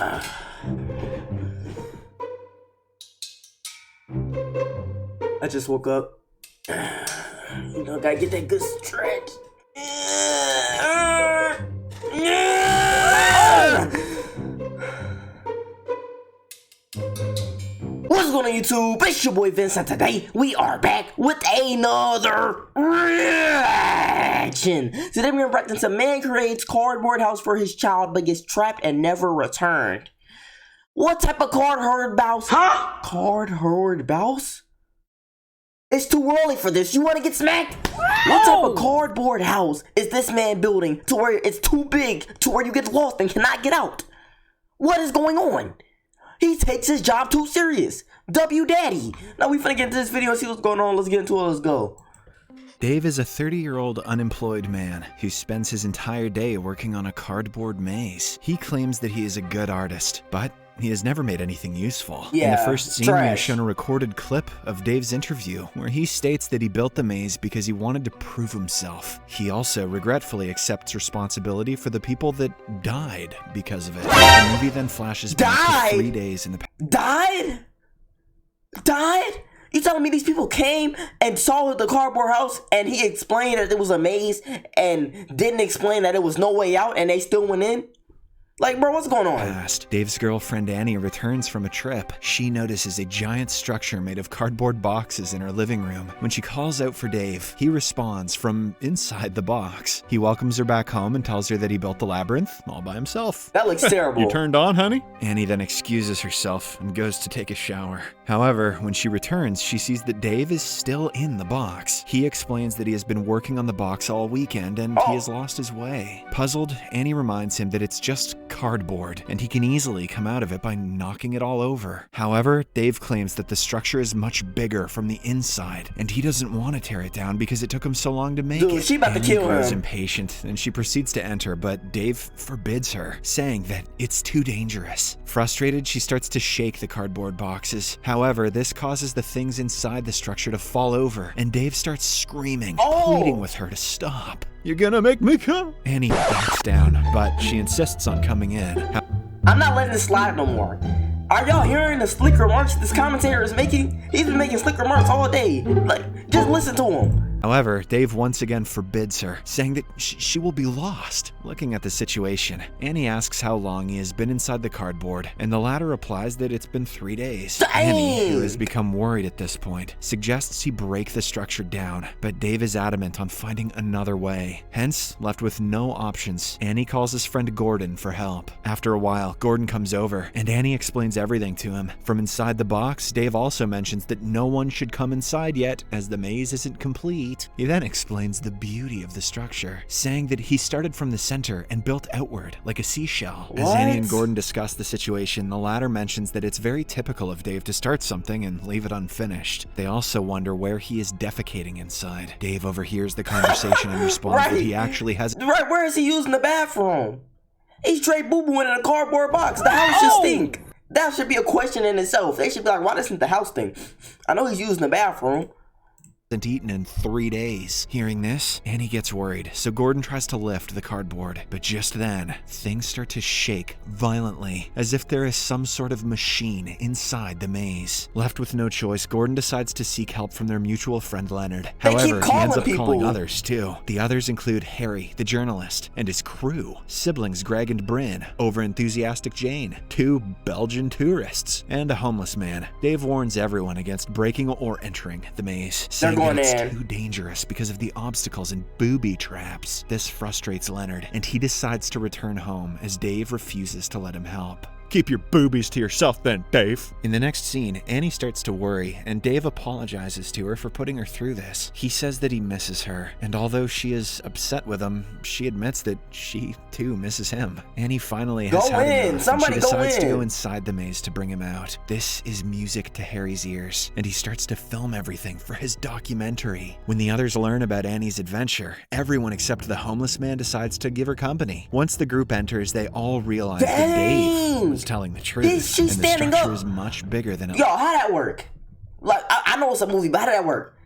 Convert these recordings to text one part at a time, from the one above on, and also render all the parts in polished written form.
I just woke up. You know, gotta get that good stretch. What's going on, YouTube? It's your boy Vince, and today we are back with another reaction. Today we're reacting to man creates cardboard house for his child but gets trapped and never returned. What type of cardboard house? Huh? Cardboard house? It's too early for this. You want to get smacked? What type of cardboard house is this man building to where it's too big to where you get lost and cannot get out? What is going on? He takes his job too serious. W Daddy. Now we finna get into this video and see what's going on. Let's get into it. Let's go. Dave is a 30-year-old unemployed man who spends his entire day working on a cardboard maze. He claims that he is a good artist, but he has never made anything useful. In the first scene, we are shown a recorded clip of Dave's interview where he states that he built the maze because he wanted to prove himself. He also regretfully accepts responsibility for the people that died because of it. The movie then flashes back to 3 days in the past. Died? You telling me these people came and saw the cardboard house and he explained that it was a maze and didn't explain that it was no way out and they still went in? Like, bro, what's going on? Dave's girlfriend Annie returns from a trip. She notices a giant structure made of cardboard boxes in her living room. When she calls out for Dave, he responds from inside the box. He welcomes her back home and tells her that he built the labyrinth all by himself. That looks terrible. You turned on, honey? Annie then excuses herself and goes to take a shower. However, when she returns, she sees that Dave is still in the box. He explains that he has been working on the box all weekend and he has lost his way. Puzzled, Annie reminds him that it's just cardboard, and he can easily come out of it by knocking it all over. However, Dave claims that the structure is much bigger from the inside, and he doesn't want to tear it down because it took him so long to make it. She about to kill him. Annie grows impatient, and she proceeds to enter, but Dave forbids her, saying that it's too dangerous. Frustrated, she starts to shake the cardboard boxes. However, this causes the things inside the structure to fall over, and Dave starts screaming, pleading with her to stop. You're gonna make me come? Annie backs down, but she insists on coming in. I'm not letting this slide no more. Are y'all hearing the slick remarks this commentator is making? He's been making slick remarks all day. Like, just listen to him. However, Dave once again forbids her, saying that she will be lost. Looking at the situation, Annie asks how long he has been inside the cardboard, and the latter replies that it's been 3 days. Dang! Annie, who has become worried at this point, suggests he break the structure down, but Dave is adamant on finding another way. Hence, left with no options, Annie calls his friend Gordon for help. After a while, Gordon comes over, and Annie explains everything to him. From inside the box, Dave also mentions that no one should come inside yet, as the maze isn't complete. He then explains the beauty of the structure, saying that he started from the center and built outward like a seashell. As Annie and Gordon discuss the situation, the latter mentions that it's very typical of Dave to start something and leave it unfinished. They also wonder where he is defecating inside. Dave overhears the conversation and responds that he actually has— where is he using the bathroom? He's straight boo-booing in a cardboard box. The house should stink. That should be a question in itself. They should be like, why doesn't the house stink? I know he's using the bathroom. Eaten in 3 days. Hearing this, Annie gets worried, so Gordon tries to lift the cardboard. But just then, things start to shake violently, as if there is some sort of machine inside the maze. Left with no choice, Gordon decides to seek help from their mutual friend Leonard. However, he ends up calling others too. The others include Harry, the journalist, and his crew, siblings Greg and Bryn, overenthusiastic Jane, 2 Belgian tourists, and a homeless man. Dave warns everyone against breaking or entering the maze, saying it's too dangerous because of the obstacles and booby traps. This frustrates Leonard, and he decides to return home as Dave refuses to let him help. Keep your boobies to yourself then, Dave. In the next scene, Annie starts to worry, and Dave apologizes to her for putting her through this. He says that he misses her, and although she is upset with him, she admits that she too misses him. Annie finally has had enough, and she decides to go inside the maze to bring him out. This is music to Harry's ears, and he starts to film everything for his documentary. When the others learn about Annie's adventure, everyone except the homeless man decides to give her company. Once the group enters, they all realize that Dave was telling the truth, and the structure is much bigger than it. Yo, how that work? Like, I know it's a movie, but how did that work?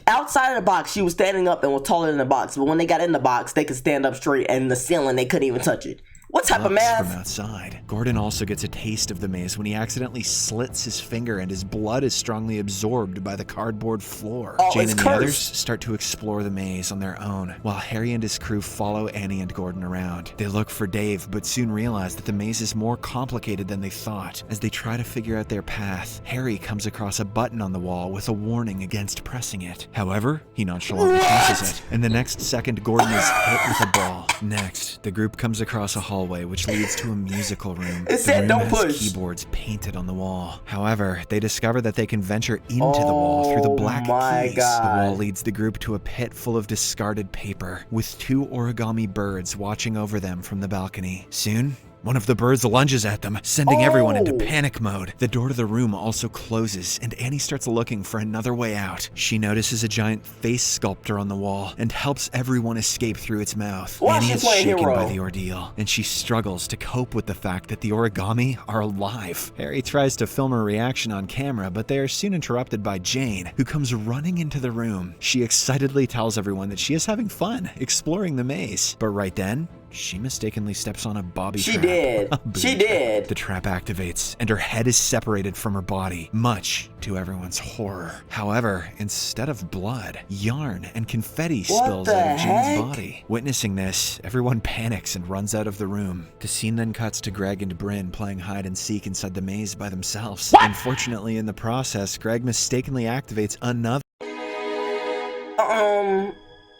Outside of the box, she was standing up and was taller than the box, but when they got in the box, they could stand up straight, and the ceiling, they couldn't even touch it. What type of looks math? from outside. Gordon also gets a taste of the maze when he accidentally slits his finger and his blood is strongly absorbed by the cardboard floor. Oh, Jane it's and the cursed. others start to explore the maze on their own, while Harry and his crew follow Annie and Gordon around. They look for Dave, but soon realize that the maze is more complicated than they thought. As they try to figure out their path, Harry comes across a button on the wall with a warning against pressing it. However, he nonchalantly presses it, and the next second Gordon is hit with a ball. Next, the group comes across a hallway which leads to a musical room. It said the room don't has push. keyboards painted on the wall. However, they discover that they can venture into the wall through the black my keys. God. The wall leads the group to a pit full of discarded paper, with 2 origami birds watching over them from the balcony. Soon, one of the birds lunges at them, sending everyone into panic mode. The door to the room also closes, and Annie starts looking for another way out. She notices a giant face sculptor on the wall and helps everyone escape through its mouth. Why Annie she is playing shaken hero? by the ordeal, and she struggles to cope with the fact that the origami are alive. Harry tries to film her reaction on camera, but they are soon interrupted by Jane, who comes running into the room. She excitedly tells everyone that she is having fun exploring the maze, but right then, she mistakenly steps on a bobby trap. She did. A booby She trap. did. The trap activates, and her head is separated from her body, much to everyone's horror. However, instead of blood, yarn and confetti spills the out of Jane's heck? body. Witnessing this, everyone panics and runs out of the room. The scene then cuts to Greg and Bryn playing hide and seek inside the maze by themselves. Unfortunately, in the process, Greg mistakenly activates another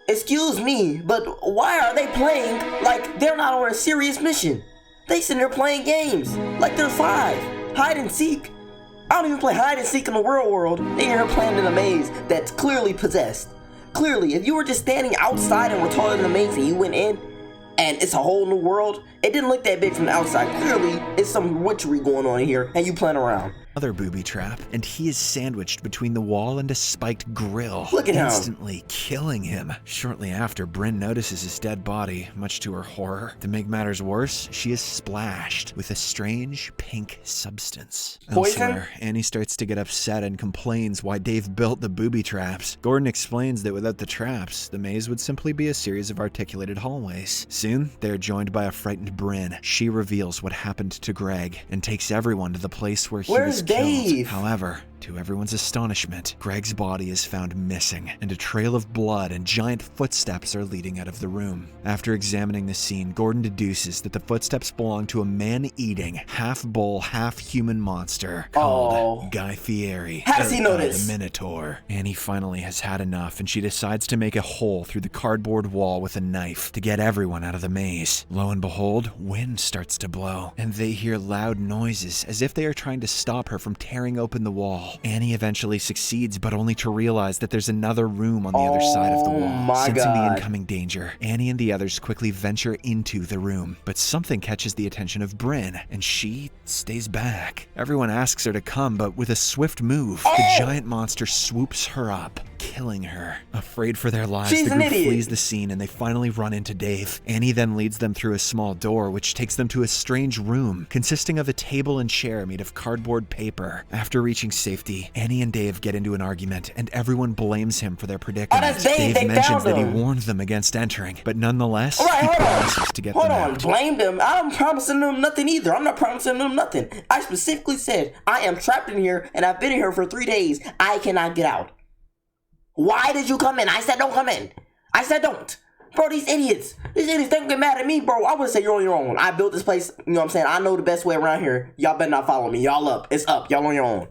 Excuse me, but why are they playing like they're not on a serious mission? They sitting there playing games like they're 5. Hide and seek. I don't even play hide and seek in the real world. They here playing in a maze that's clearly possessed. Clearly, if you were just standing outside and were taller than the maze and you went in, and it's a whole new world, it didn't look that big from the outside. Clearly, it's some witchery going on here, and you playing around. booby trap, and he is sandwiched between the wall and a spiked grill, Look at him. instantly killing him. Shortly after, Bryn notices his dead body, much to her horror. To make matters worse, she is splashed with a strange pink substance. Poison? Elsewhere, Annie starts to get upset and complains why Dave built the booby traps. Gordon explains that without the traps, the maze would simply be a series of articulated hallways. Soon, they're joined by a frightened Bryn. She reveals what happened to Greg and takes everyone to the place where he Where's was Dave? killed. However, to everyone's astonishment, Greg's body is found missing, and a trail of blood and giant footsteps are leading out of the room. After examining the scene, Gordon deduces that the footsteps belong to a man-eating, half-bull, half-human monster called Guy Fieri. How does he know this? The Minotaur. Annie finally has had enough, and she decides to make a hole through the cardboard wall with a knife to get everyone out of the maze. Lo and behold, wind starts to blow, and they hear loud noises as if they are trying to stop her from tearing open the wall. Annie eventually succeeds, but only to realize that there's another room on the other side of the wall. my Sensing the God. incoming danger, Annie and the others quickly venture into the room, but something catches the attention of Bryn, and she stays back. Everyone asks her to come, but with a swift move, the giant monster swoops her up, killing her. Afraid for their lives, She's the an group idiot. flees the scene and they finally run into Dave. Annie then leads them through a small door, which takes them to a strange room consisting of a table and chair made of cardboard paper. After reaching safety, Annie and Dave get into an argument, and everyone blames him for their predicament. that's Dave. They mentions found that he him. warned them against entering, but nonetheless, All right, he hold on. promises to get Hold them on, out. blamed him. I'm promising them nothing either. I'm not promising them nothing. I specifically said I am trapped in here and I've been in here for 3 days. I cannot get out. Why did you come in? I said don't come in. I said don't. Bro, these idiots don't get mad at me, bro. I would say you're on your own. I built this place, you know what I'm saying? I know the best way around here. Y'all better not follow me. Y'all up. It's up. Y'all on your own.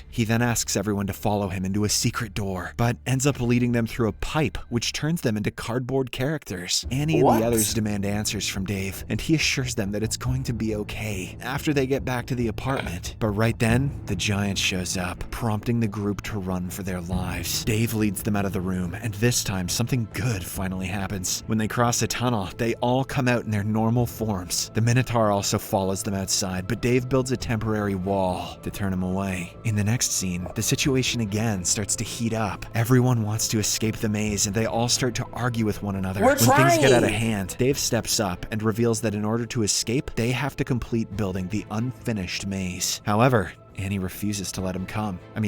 He then asks everyone to follow him into a secret door, but ends up leading them through a pipe, which turns them into cardboard characters. Annie and What? the others demand answers from Dave, and he assures them that it's going to be okay after they get back to the apartment. But right then, the giant shows up, prompting the group to run for their lives. Dave leads them out of the room, and this time something good finally happens. When they cross a tunnel, they all come out in their normal forms. The Minotaur also follows them outside, but Dave builds a temporary wall to turn him away. In the next scene, the situation again starts to heat up. Everyone wants to escape the maze, and they all start to argue with one another. We're When things get out of trying. hand, Dave steps up and reveals that in order to escape, they have to complete building the unfinished maze. However, Annie refuses to let him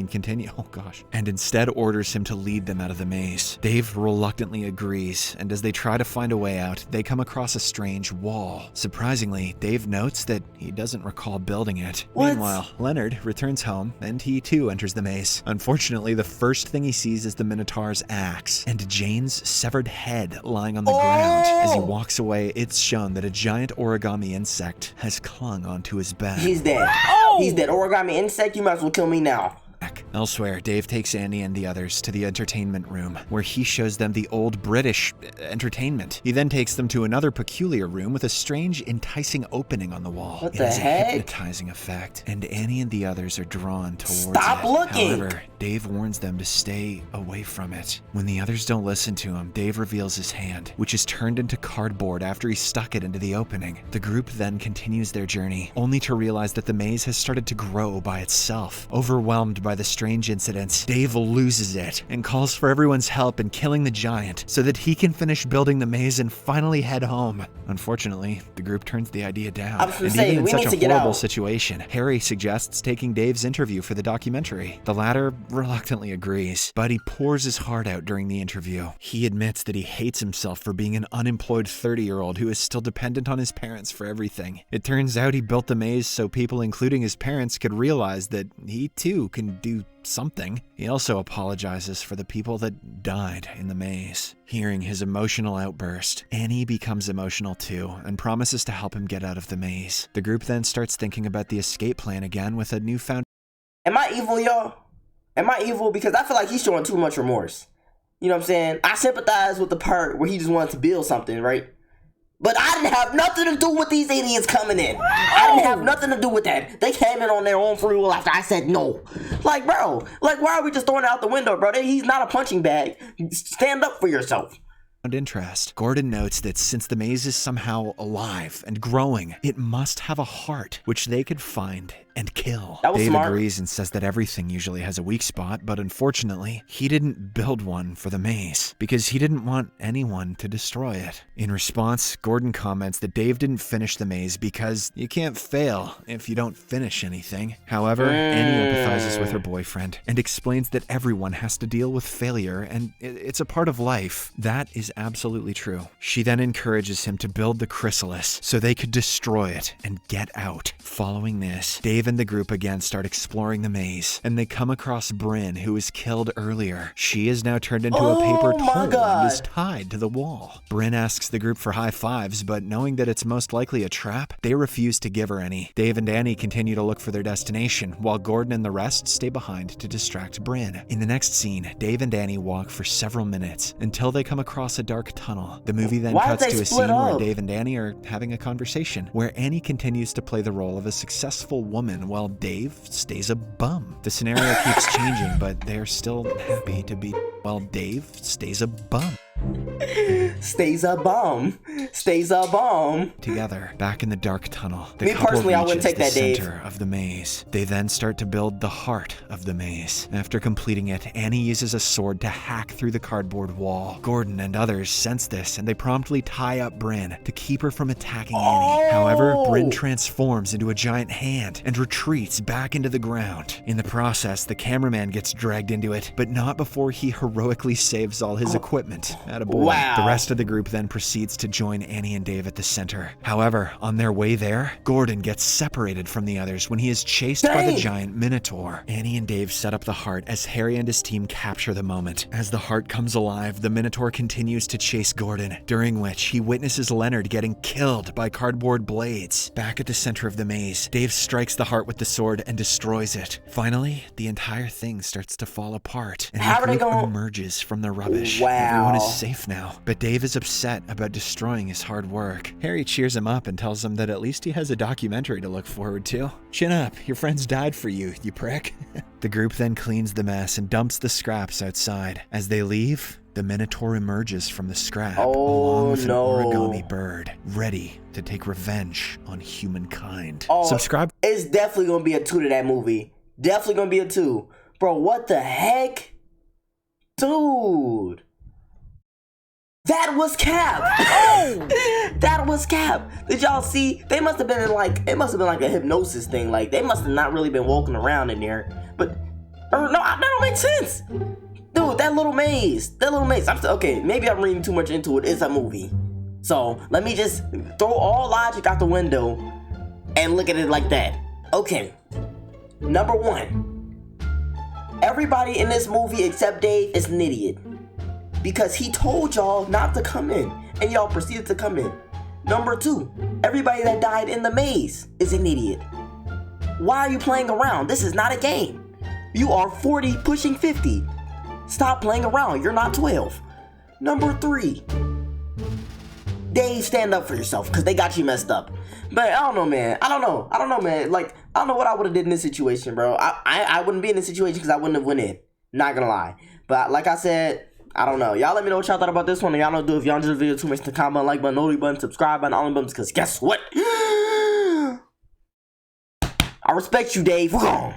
continue, oh gosh, and instead orders him to lead them out of the maze. Dave reluctantly agrees, and as they try to find a way out, they come across a strange wall. Surprisingly, Dave notes that he doesn't recall building it. What? Meanwhile, Leonard returns home, and he too enters the maze. Unfortunately, the first thing he sees is the Minotaur's axe, and Jane's severed head lying on the ground. As he walks away, it's shown that a giant origami insect has clung onto his back. He's dead. He's dead. Origami insect, you might as well kill me now. Elsewhere, Dave takes Annie and the others to the entertainment room, where he shows them the old British entertainment. He then takes them to another peculiar room with a strange, enticing opening on the wall. What it the has heck? a hypnotizing effect, and Annie and the others are drawn towards Stop it. looking! However, Dave warns them to stay away from it. When the others don't listen to him, Dave reveals his hand, which is turned into cardboard after he stuck it into the opening. The group then continues their journey, only to realize that the maze has started to grow by itself. Overwhelmed by the strange incidents, Dave loses it and calls for everyone's help in killing the giant so that he can finish building the maze and finally head home. Unfortunately, the group turns the idea down. I was gonna And say, even in we such need a to get horrible out. situation, Harry suggests taking Dave's interview for the documentary. The latter reluctantly agrees, but he pours his heart out during the interview. He admits that he hates himself for being an unemployed 30-year-old who is still dependent on his parents for everything. It turns out he built the maze so people, including his parents, could realize that he too can do something. He also apologizes for the people that died in the maze. Hearing his emotional outburst, Annie becomes emotional too and promises to help him get out of the maze. The group then starts thinking about the escape plan again with a newfound... Am I evil, y'all? Am I evil? Because I feel like he's showing too much remorse. You know what I'm saying? I sympathize with the part where he just wanted to build something, right? But I didn't have nothing to do with these idiots coming in. I didn't have nothing to do with that. They came in on their own free will after I said no. Like, bro, like, why are we just throwing it out the window, bro? He's not a punching bag. Stand up for yourself. interest. Gordon notes that since the maze is somehow alive and growing, it must have a heart, which they could find and kill. That was Dave smart. agrees and says that everything usually has a weak spot, but unfortunately, he didn't build one for the maze because he didn't want anyone to destroy it. In response, Gordon comments that Dave didn't finish the maze because you can't fail if you don't finish anything. However, Annie empathizes with her boyfriend and explains that everyone has to deal with failure and it's a part of life. That is absolutely true. She then encourages him to build the chrysalis so they could destroy it and get out. Following this, Dave and the group again start exploring the maze, and they come across Bryn, who was killed earlier. She is now turned into a paper toll and is tied to the wall. Bryn asks the group for high fives, but knowing that it's most likely a trap, they refuse to give her any. Dave and Annie continue to look for their destination, while Gordon and the rest stay behind to distract Bryn. In the next scene, Dave and Annie walk for several minutes until they come across a dark tunnel. The movie then cuts to a scene where Dave and Annie are having a conversation, where Annie continues to play the role of a successful woman while Dave stays a bum. The scenario keeps changing, but they're still happy to be while Dave stays a bum. Stays a bum. Stays a bum. Together, back in the dark tunnel, the Me couple personally, I wouldn't reaches take that, the Dave. center of the maze. They then start to build the heart of the maze. After completing it, Annie uses a sword to hack through the cardboard wall. Gordon and others sense this, and they promptly tie up Bryn to keep her from attacking Annie. However, Bryn transforms into a giant hand and retreats back into the ground. In the process, the cameraman gets dragged into it, but not before he heroically saves all his equipment. Attaboy. Wow. The rest of the group then proceeds to join Annie and Dave at the center. However, on their way there, Gordon gets separated from the others when he is chased by the giant Minotaur. Annie and Dave set up the heart as Harry and his team capture the moment. As the heart comes alive, the Minotaur continues to chase Gordon, during which he witnesses Leonard getting killed by cardboard blades. Back at the center of the maze, Dave strikes the heart with the sword and destroys it. Finally, the entire thing starts to fall apart, and the group emerges from the rubbish. Wow. Everyone is safe now, but Dave is upset about destroying his hard work. Harry cheers him up and tells him that at least he has a documentary to look forward to. Chin up, your friends died for you, you prick. The group then cleans the mess and dumps the scraps outside. As they leave, the Minotaur emerges from the scrap, along with an origami bird, ready to take revenge on humankind. Subscribe. It's definitely gonna be a 2 to that movie. Definitely gonna be a 2. Bro, what the heck? Dude. That was Cap. That was Cap. Did y'all see? They must have been in like, it must have been like a hypnosis thing. Like they must have not really been walking around in there. But, or no, that don't make sense. Dude, that little maze. Okay, maybe I'm reading too much into it. It's a movie. So let me just throw all logic out the window and look at it like that. Okay. Number 1. Everybody in this movie except Dave is an idiot. Because he told y'all not to come in, and y'all proceeded to come in. Number 2, everybody that died in the maze is an idiot. Why are you playing around? This is not a game. You are 40 pushing 50. Stop playing around, you're not 12. Number 3, Dave, stand up for yourself, because they got you messed up. But I don't know, man. I don't know, man. Like, I don't know what I would have did in this situation, bro. I wouldn't be in this situation because I wouldn't have went in. Not gonna lie. But like I said, I don't know. Y'all let me know what y'all thought about this one. And y'all know if y'all enjoyed the video too much, to comment, like button, notification button, subscribe button, all them buttons. Because guess what? I respect you, Dave. We're gone.